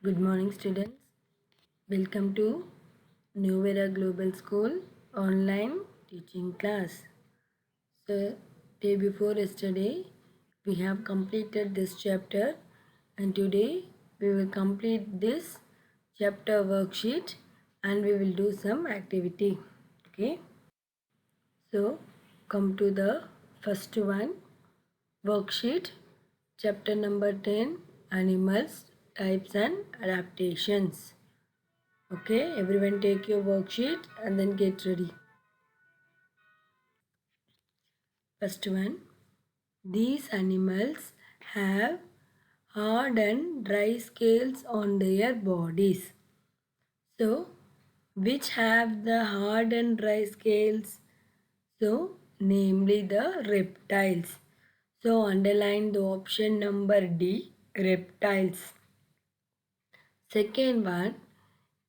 Good morning, students. Welcome to New Era Global School online teaching class. So, day before yesterday, we have completed this chapter, and today we will complete this chapter worksheet and we will do some activity. Okay, so come to the first one worksheet, chapter number 10 Animals, Types, and Adaptations. Okay, everyone take your worksheet and then get ready. First one, these animals have hard and dry scales on their bodies. So, which have the hard and dry scales? So, namely the reptiles. So, underline the option number D, reptiles. Second one,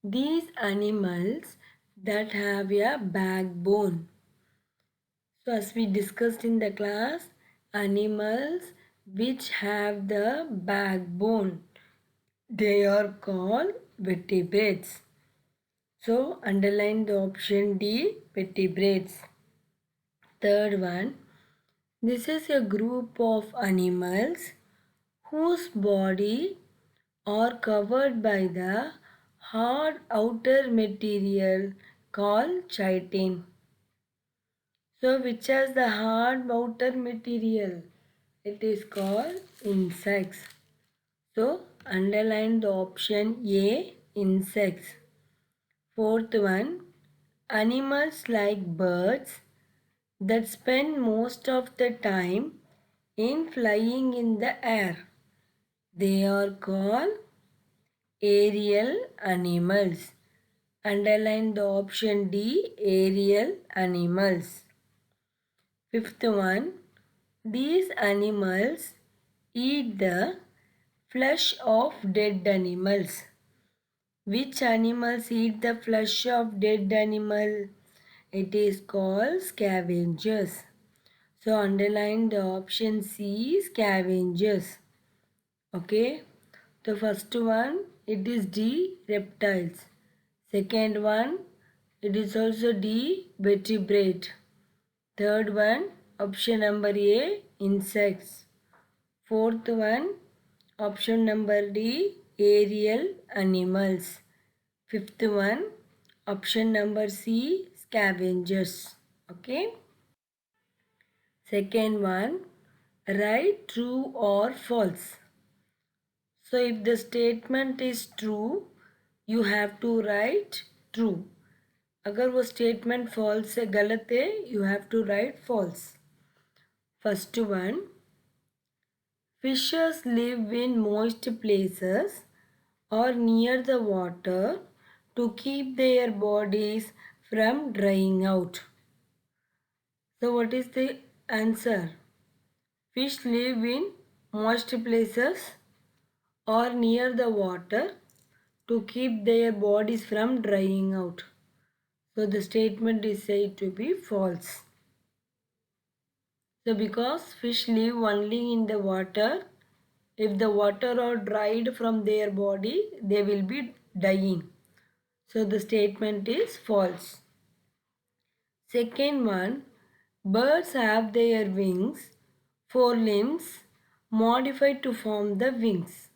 these animals that have a backbone. So as we discussed in the class, animals which have the backbone, they are called vertebrates. So underline the option D, vertebrates. Third one, this is a group of animals whose body are covered by the hard outer material called chitin. So which has the hard outer material? It is called insects. So underline the option A, insects. Fourth one, animals like birds that spend most of the time in flying in the air. They are called aerial animals. Underline the option D, aerial animals. Fifth one, these animals eat the flesh of dead animals. Which animals eat the flesh of dead animal? It is called scavengers. So underline the option C, scavengers. Okay. The first one, it is D, reptiles. Second one, it is also D, vertebrate. Third one, option number A, insects. Fourth one, option number D, aerial animals. Fifth one, option number C, scavengers. Okay. Second one, write true or false. So if the statement is true, you have to write true. अगर वो statement false है, गलत है, you have to write false. First one, fishes live in moist places or near the water to keep their bodies from drying out. So what is the answer? Fish live in moist places or near the water to keep their bodies from drying out. So the statement is said to be false. So because fish live only in the water, if the water are dried from their body, they will be dying. So the statement is false. Second one, birds have their wings, four limbs, modified to form the wings.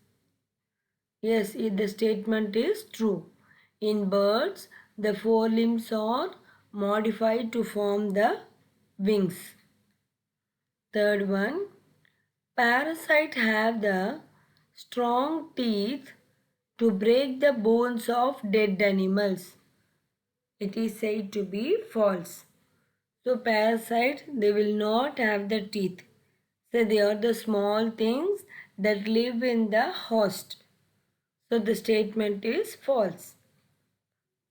Yes, the statement is true. In birds, the four limbs are modified to form the wings. Third one, parasites have the strong teeth to break the bones of dead animals. It is said to be false. So parasites, they will not have the teeth. So they are the small things that live in the host. So the statement is false.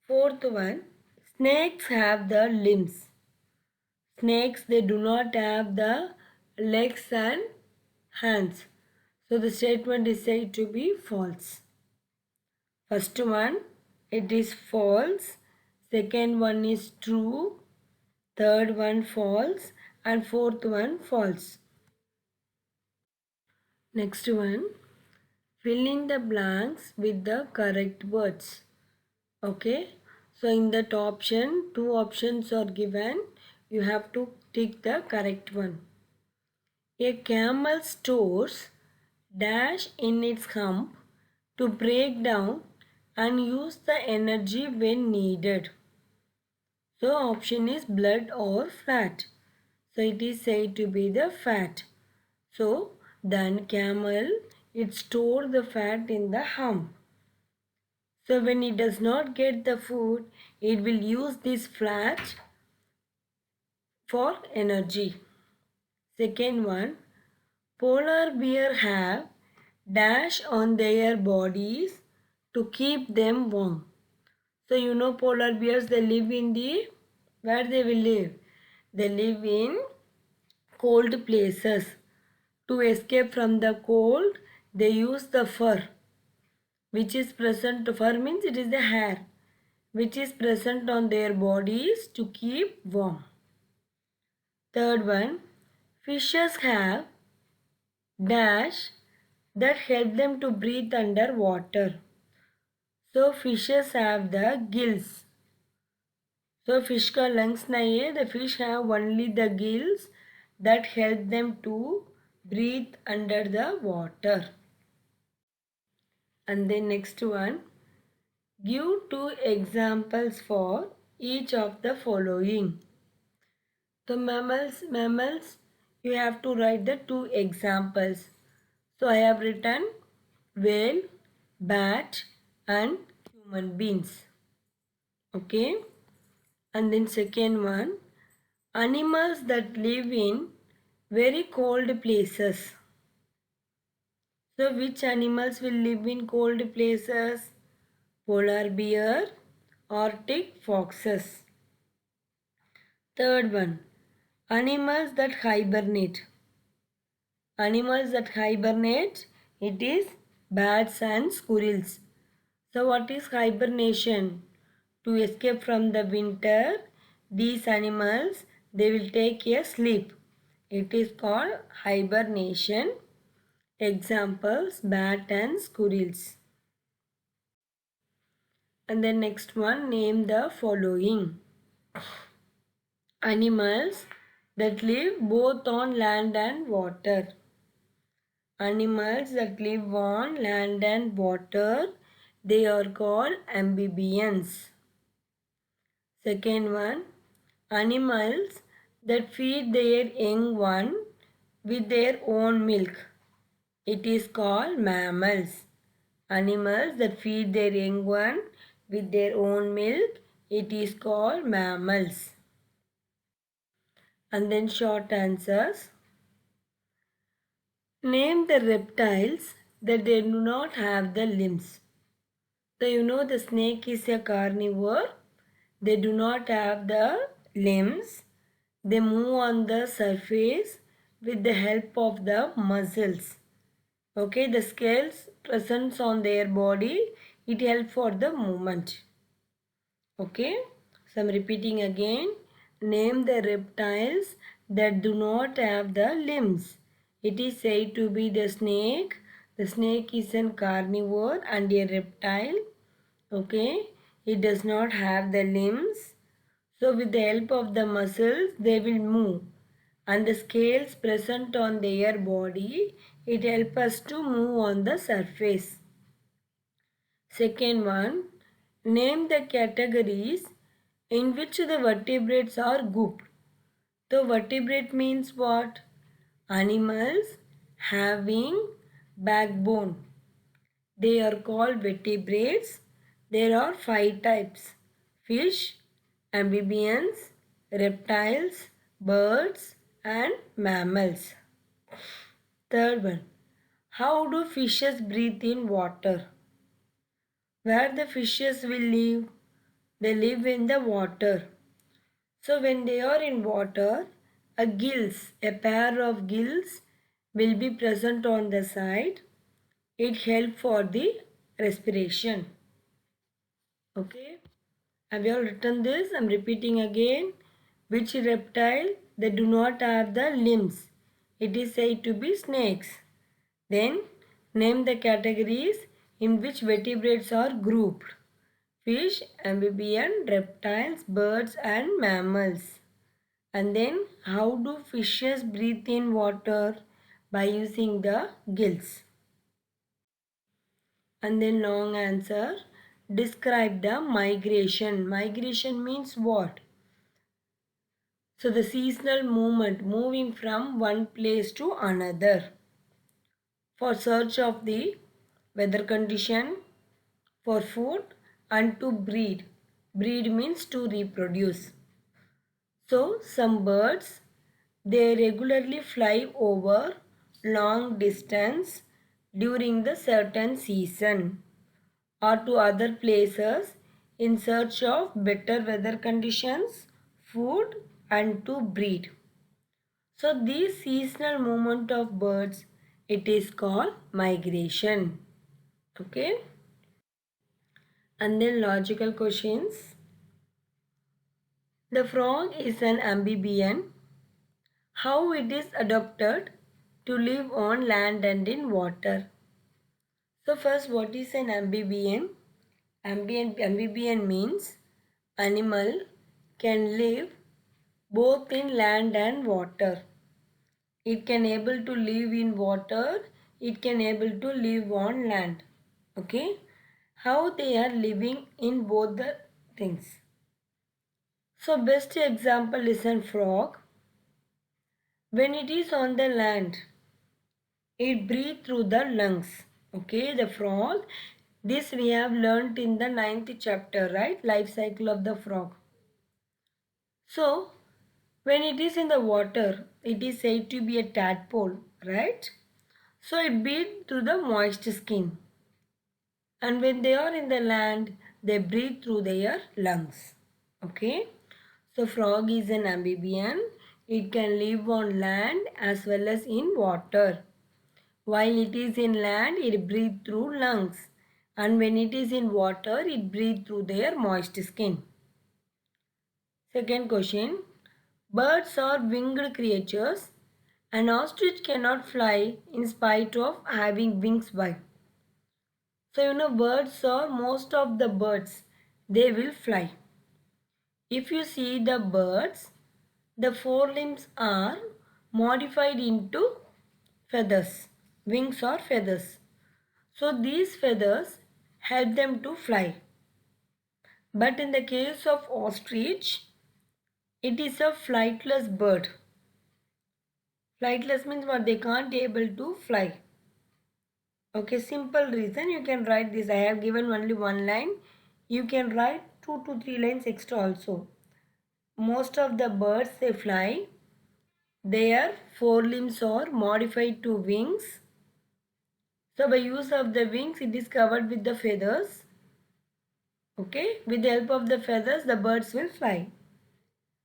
Fourth one, snakes have the limbs. Snakes, they do not have the legs and hands. So the statement is said to be false. First one, it is false. Second one is true. Third one false. And fourth one false. Next one, Fill in the blanks with the correct words. Okay. So in that option, two options are given. You have to tick the correct one. A camel stores dash in its hump to break down and use the energy when needed. So option is blood or fat. So it is said to be the fat. So then camel, it store the fat in the hump. So when it does not get the food, it will use this fat for energy. Second one, polar bear have dash on their bodies to keep them warm. So you know polar bears, they live in the, where they will live? They live in cold places. To escape from the cold, they use the fur, which is present. Fur means it is the hair, which is present on their bodies to keep warm. Third one, fishes have dash that help them to breathe underwater. So fishes have the gills. So fish का lungs नहीं है. The fish have only the gills that help them to breathe under the water. And then next one, give two examples for each of the following. So mammals, you have to write the two examples. So I have written whale, bat and human beings. Okay. And then second one, animals that live in very cold places. So which animals will live in cold places? Polar bear, Arctic foxes. Third one, animals that hibernate. Animals that hibernate, it is bats and squirrels. So what is hibernation? To escape from the winter, these animals, they will take a sleep. It is called hibernation. Examples, bat and squirrels. And then next one, name the following. Animals that live both on land and water. Animals that live on land and water, they are called amphibians. Second one, animals that feed their young one with their own milk. It is called mammals. Animals that feed their young one with their own milk, it is called mammals. And then short answers. Name the reptiles that they do not have the limbs. So you know the snake is a carnivore. They do not have the limbs. They move on the surface with the help of the muscles. Okay, the scales present on their body, it helps for the movement. Okay, so I'm repeating again. Name the reptiles that do not have the limbs. It is said to be the snake. The snake is a carnivore and a reptile. Okay, it does not have the limbs. So with the help of the muscles, they will move. And the scales present on their body, it helps us to move on the surface. Second one, name the categories in which the vertebrates are grouped. The vertebrate means what? Animals having backbone. They are called vertebrates. There are 5 types: fish, amphibians, reptiles, birds and mammals. Third one, how do fishes breathe in water? Where the fishes will live? They live in the water. So when they are in water, a pair of gills will be present on the side. It helps for the respiration. Okay. Have you all written this? I am repeating again. Which reptile? They do not have the limbs. It is said to be snakes. Then Name the categories in which vertebrates are grouped. Fish, amphibian, reptiles, birds and mammals. And then how do fishes breathe in water? By using the gills. And then long answer. Describe the migration. Migration means what? So the seasonal movement, moving from one place to another for search of the weather condition, for food and to breed. Breed means to reproduce. So some birds, they regularly fly over long distance during the certain season or to other places in search of better weather conditions, food and to breed. So this seasonal movement of birds, it is called migration. Okay. And then logical questions. The frog is an amphibian. How it is adapted to live on land and in water? So first, what is an amphibian? Amphibian means animal can live both in land and water. It can able to live in water, it can able to live on land. Okay? How they are living in both the things. So best example is a frog. When it is on the land, it breathes through the lungs. Okay, the frog. This we have learnt in the 9th chapter, right? Life cycle of the frog. So, when it is in the water, it is said to be a tadpole, right? So, it breathes through the moist skin. And when they are in the land, they breathe through their lungs. Okay. So, frog is an amphibian. It can live on land as well as in water. While it is in land, it breathes through lungs. And when it is in water, it breathes through their moist skin. Second question. Birds are winged creatures. An ostrich cannot fly in spite of having wings. Why? So birds are, most of the birds, they will fly. If you see the birds, the forelimbs are modified into feathers, wings or feathers. So these feathers help them to fly. But in the case of ostrich, it is a flightless bird. Flightless means what? They can't able to fly. Okay, simple reason you can write this. I have given only one line. You can write 2 to 3 lines extra also. Most of the birds they fly. Their forelimbs are modified to wings. So by use of the wings, it is covered with the feathers. Okay, with the help of the feathers, the birds will fly.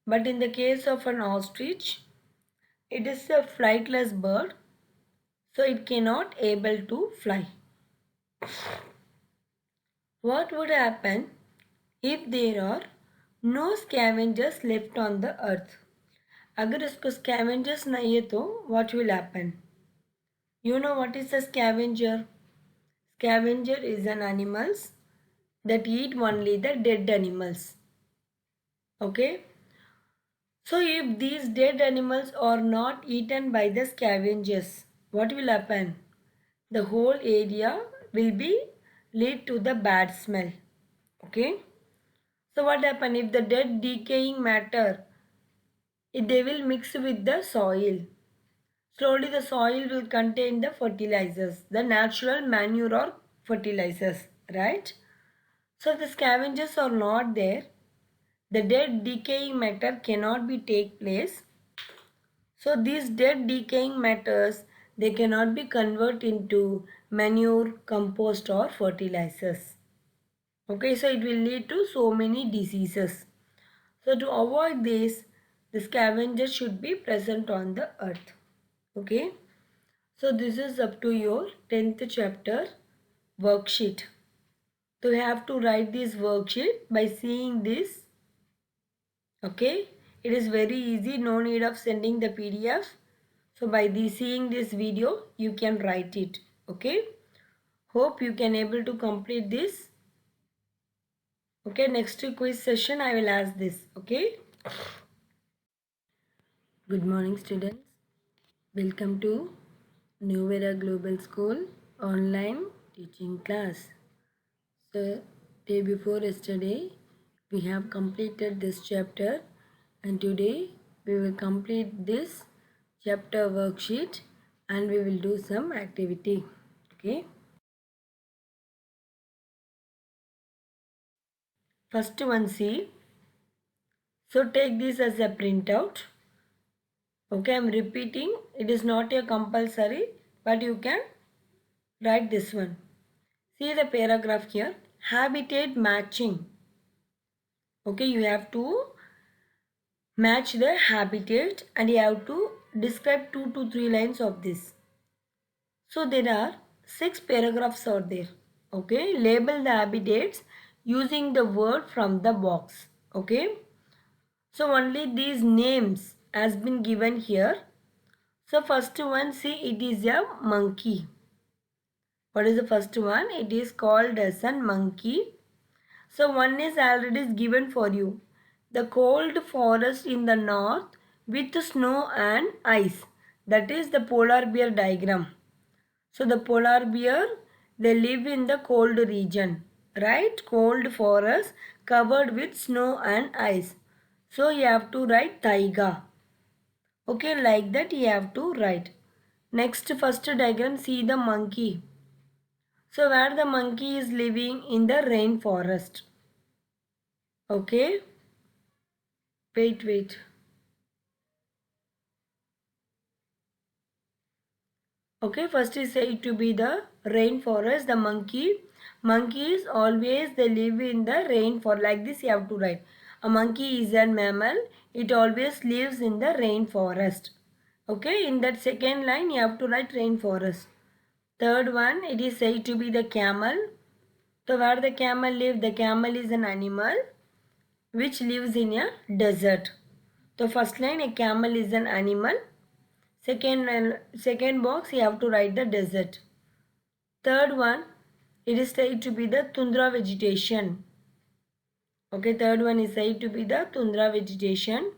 But in the case of an ostrich, it is a flightless bird, so it cannot able to fly. What would happen if there are no scavengers left on the earth? अगर उसको scavengers नहीं है तो what will happen? You know what is a scavenger? Scavenger is an animals that eat only the dead animals. Okay. So if these dead animals are not eaten by the scavengers, what will happen? The whole area will be lead to the bad smell. Okay. So what happen if the dead decaying matter, they will mix with the soil. Slowly the soil will contain the fertilizers, the natural manure or fertilizers, right? So if the scavengers are not there, the dead decaying matter cannot be take place. So these dead decaying matters, they cannot be converted into manure, compost or fertilizers. Okay, so it will lead to so many diseases. So to avoid this, the scavenger should be present on the earth. Okay. So this is up to your 10th chapter worksheet. So you have to write this worksheet by seeing this. Okay. It is very easy. No need of sending the PDF. So by seeing this video, you can write it. Okay. Hope you can able to complete this. Okay, next quiz session I will ask this. Okay. Good morning, students. Welcome to New Era Global School online teaching class. So, day before yesterday, we have completed this chapter, and today we will complete this chapter worksheet and we will do some activity. Okay. First one, see. So, take this as a printout. Okay, I am repeating. It is not a compulsory, but you can write this one. See the paragraph here. Habitat matching. Okay, you have to match the habitat and you have to describe 2 to 3 lines of this. So there are 6 paragraphs out there. Okay, label the habitats using the word from the box. Okay, so only these names has been given here. So first one, see, it is a monkey. What is the first one? It is called as a monkey. So one is already given for you. The cold forest in the north with snow and ice. That is the polar bear diagram. So the polar bear, they live in the cold region. Right? Cold forest covered with snow and ice. So you have to write taiga. Okay, like that you have to write. Next, first diagram, see the monkey. So where the monkey is living in the rainforest. Okay. Wait. Okay, first is said to be the rainforest, the monkey. Monkeys always they live in the rainforest. Like this you have to write. A monkey is a mammal. It always lives in the rainforest. Okay, in that second line you have to write rainforest. Third one, it is said to be the camel. So where the camel live? The camel is an animal which lives in a desert. So first line, a camel is an animal. Second box, you have to write the desert. Third one, it is said to be the tundra vegetation. Okay, third one is said to be the tundra vegetation.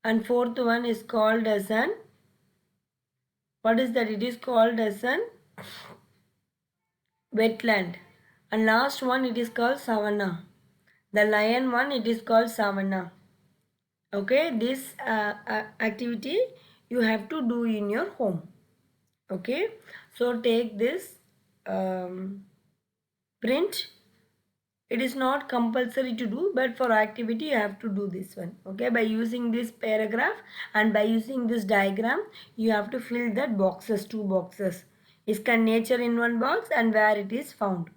And fourth one is called as an, what is that? It is called as an wetland. And last one, it is called savanna. The lion one, it is called savanna. Okay, this activity you have to do in your home. Okay, so take this print. It is not compulsory to do, but for activity you have to do this one. Okay, by using this paragraph and by using this diagram you have to fill that boxes, 2 boxes. इसका nature in one box and where it is found.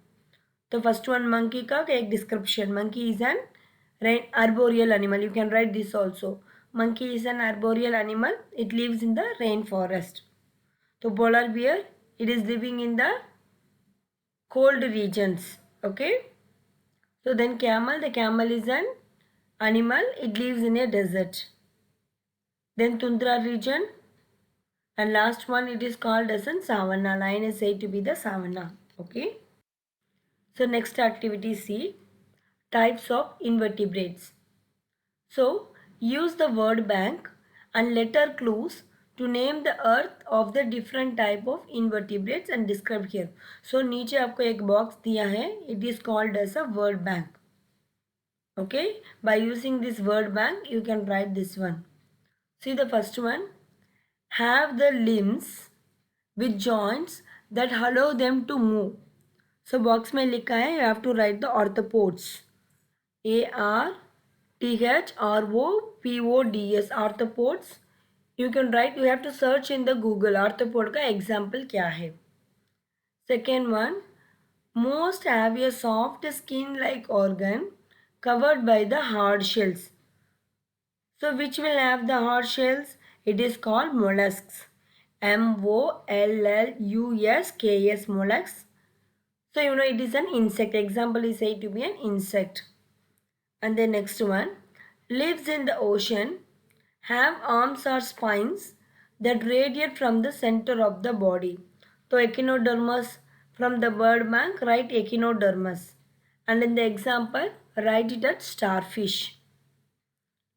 So first one, monkey का एक description. Monkey is an arboreal animal. You can write this also. Monkey is an arboreal animal. It lives in the rainforest. So polar bear, it is living in the cold regions. Okay. So then camel, the camel is an animal. It lives in a desert. Then tundra region. And last one, it is called as a savanna. Lion is said to be the savanna. Okay. So next activity, see types of invertebrates. So use the word bank and letter clues to name the earth of the different type of invertebrates and describe here. So नीचे आपको एक box दिया है. It is called as a word bank. Okay. By using this word bank you can write this one. See the first one. Have the limbs with joints that allow them to move. So box में लिखा है, you have to write the arthropods. ARTHROPODS arthropods. You can write, you have to search in the Google arthropod का example क्या है. Second one, most have a soft skin like organ covered by the hard shells. So which will have the hard shells? It is called mollusks. MOLLUSKS mollusks. So you know it is an insect. Example is said to be an insect. And the next one, lives in the ocean, have arms or spines that radiate from the center of the body. So echinodermus From the bird bank, write echinodermus. And in the example, write it as starfish.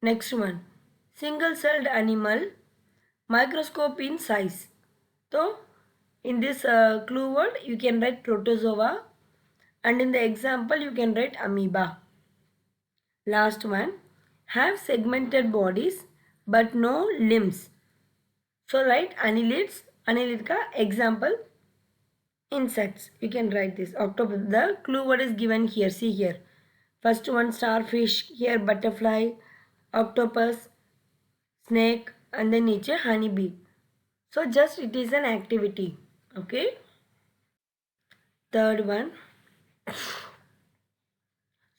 Next one, single-celled animal, microscope in size. So, in this clue word, you can write protozoa, and in the example, you can write amoeba. Last one, have segmented bodies but no limbs. So, write annelids. Annelid ka example, insects. You can write this. Octopus. The clue word is given here. See here. First one, starfish. Here, butterfly, octopus, snake, and then niche honeybee. So just it is an activity. Okay. Third one.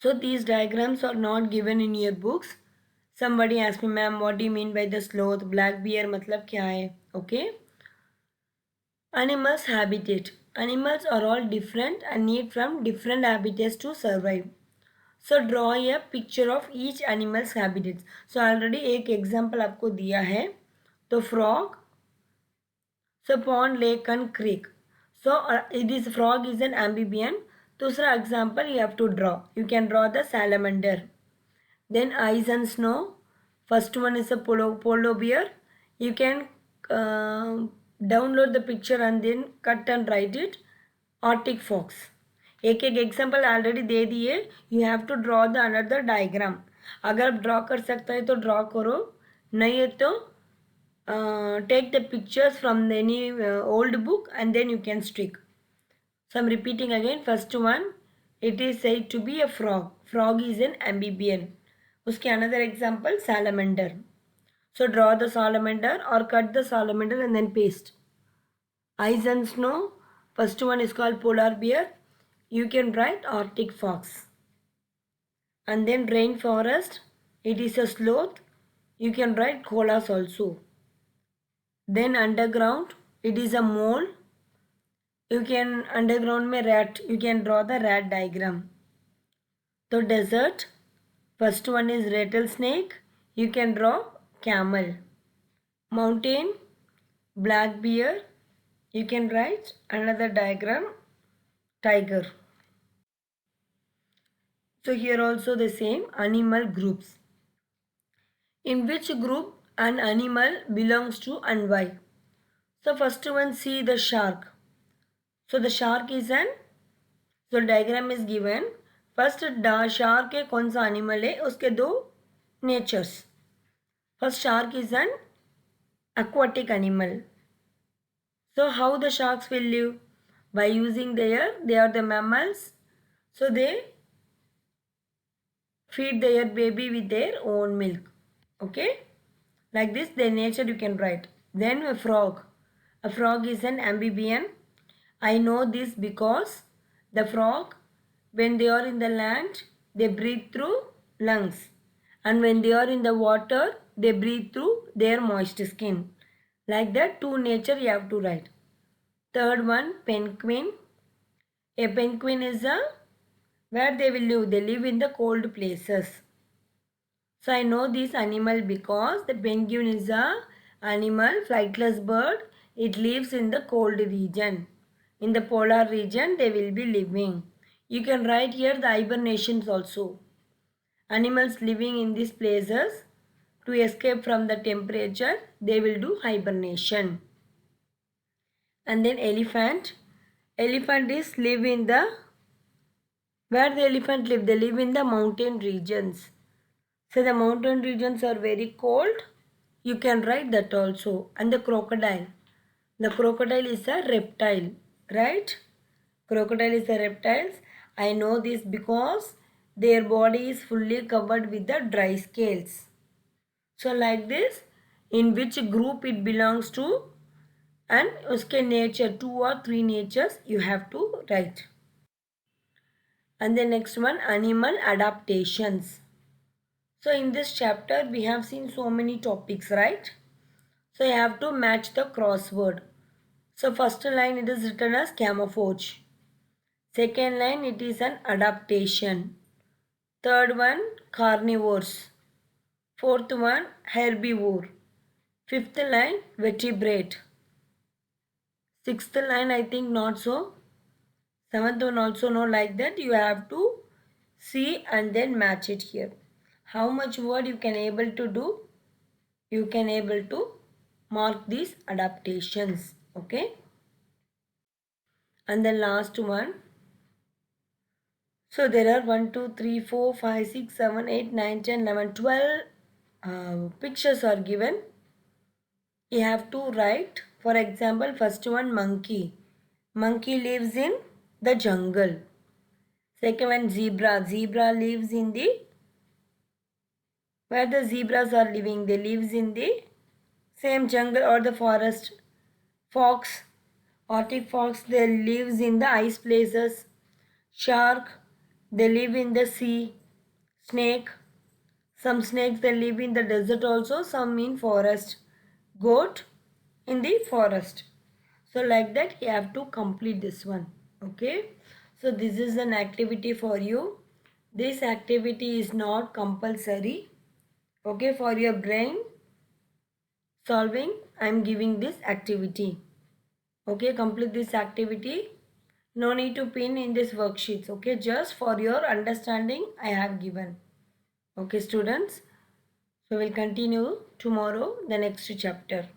So these diagrams are not given in your books. Somebody asked me, ma'am, what do you mean by the sloth? Black bear matlab kya hai? Okay. Animals habitat. Animals are all different and need from different habitats to survive. So draw a picture of each animal's habitats. So already एक example आपको दिया है. तो frog, so pond, lake and creek. So this frog is an amphibian. दूसरा example you have to draw. You can draw the salamander. Then ice and snow. First one is a polar bear. You can download the picture and then cut and write it. Arctic fox. एक एक example already दे दिए. You have to draw the another diagram. अगर आप draw कर सकते हैं तो ड्रॉ करो, नहीं है तो take the pictures from any old book and then you can stick. So I'm repeating again. First one, it is said to be a frog. Frog is an amphibian. उसके another example, salamander. So draw the salamander or cut the salamander and then paste. Ice and snow. First one is called polar bear. You can write Arctic fox. And then rainforest. It is a sloth. You can write koalas also. Then underground. It is a mole. You can underground में rat. You can draw the rat diagram. So desert. First one is rattlesnake. You can draw camel. Mountain. Black bear. You can write another diagram. Tiger. So here also the same animal groups. In which group an animal belongs to and why? So first one, see the shark. So the shark is an, so diagram is given. First shark है कौन सा animal है, उसके दो natures. First shark is an aquatic animal. So how the sharks will live? By using they are the mammals. So they feed their baby with their own milk. Okay. Like this, their nature you can write. Then a frog. A frog is an amphibian. I know this because the frog, when they are in the land, they breathe through lungs. And when they are in the water, they breathe through their moist skin. Like that, two nature you have to write. Third one, penguin. A penguin is a, where they will live? They live in the cold places. So I know this animal because the penguin is a animal, flightless bird. It lives in the cold region. In the polar region they will be living. You can write here the hibernations also. Animals living in these places, to escape from the temperature, they will do hibernation. And then elephant. Elephant is live in the, where the elephant live? They live in the mountain regions. So the mountain regions are very cold. You can write that also. And the crocodile. The crocodile is a reptile. Right? Crocodile is a reptiles. I know this because their body is fully covered with the dry scales. So like this, in which group it belongs to and uske nature, 2 or 3 natures you have to write. And the next one, animal adaptations. So in this chapter we have seen so many topics, right? So you have to match the crossword. So first line it is written as camouflage. Second line it is an adaptation. Third one, carnivores. Fourth one, herbivore. Fifth line, vertebrate. Sixth line I think not so. Seventh one also know like that. You have to see and then match it here. How much word you can able to do? You can able to mark these adaptations. Okay. And the last one. So there are 1, 2, 3, 4, 5, 6, 7, 8, 9, 10, 11, 12 pictures are given. You have to write, for example, first one monkey. Monkey lives in the jungle. Second one zebra. Zebra lives in the, where the zebras are living. They lives in the same jungle or the forest. Fox, Arctic fox, they lives in the ice places. Shark, they live in the sea. Snake, some snakes they live in the desert also, some in forest. Goat in the forest. So like that you have to complete this one. Okay. So this is an activity for you. This activity is not compulsory. Okay, for your brain solving I am giving this activity. Okay, complete this activity. No need to pin in this worksheets. Okay, just for your understanding I have given. Okay students. So we'll continue tomorrow the next chapter.